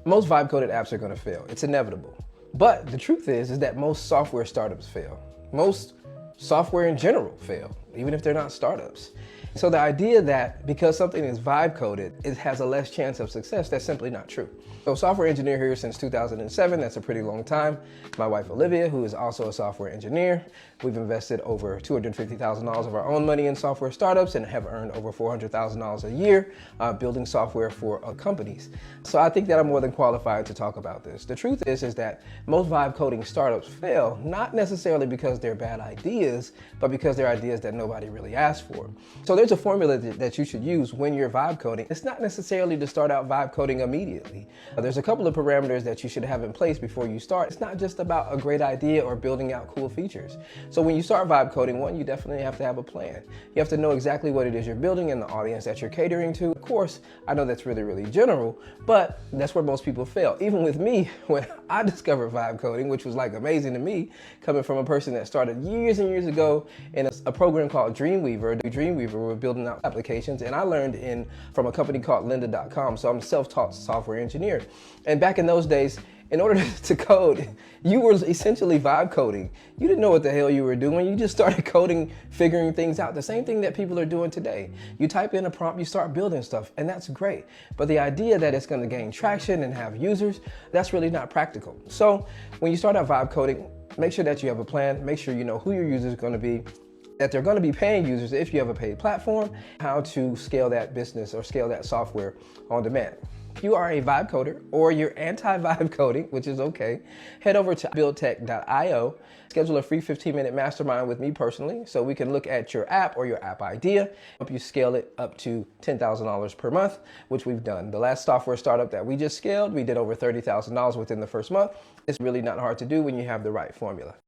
Most vibe-coded apps are going to fail. It's inevitable. But the truth is that most software startups fail. Most software in general fail, even if they're not startups. So the idea that because something is vibe coded, it has a less chance of success, that's simply not true. So software engineer here since 2007, that's a pretty long time. My wife Olivia, who is also a software engineer, we've invested over $250,000 of our own money in software startups and have earned over $400,000 a year building software for companies. So I think that I'm more than qualified to talk about this. The truth is that most vibe coding startups fail, not necessarily because they're bad ideas, but because they're ideas that nobody really asked for. So there's a formula that you should use when you're vibe coding. It's not necessarily to start out vibe coding immediately. There's a couple of parameters that you should have in place before you start. It's not just about a great idea or building out cool features. So when you start vibe coding, one, you definitely have to have a plan. You have to know exactly what it is you're building and the audience that you're catering to. Of course, I know that's really, really general, but that's where most people fail. Even with me, when I discovered vibe coding, which was like amazing to me, coming from a person that started years and years ago in a program called Dreamweaver. Dreamweaver, we're building out applications, and I learned from a company called lynda.com. So I'm a self-taught software engineer. And back in those days, in order to code, you were essentially vibe coding. You didn't know what the hell you were doing. You just started coding, figuring things out. The same thing that people are doing today. You type in a prompt, you start building stuff, and that's great. But the idea that it's going to gain traction and have users, that's really not practical. So when you start out vibe coding, make sure that you have a plan. Make sure you know who your users are going to be, that they're going to be paying users if you have a paid platform, how to scale that business or scale that software on demand. If you are a vibe coder or you're anti-vibe coding, which is okay, head over to buildtech.io, schedule a free 15-minute mastermind with me personally so we can look at your app or your app idea, help you scale it up to $10,000 per month, which we've done. The last software startup that we just scaled, we did over $30,000 within the first month. It's really not hard to do when you have the right formula.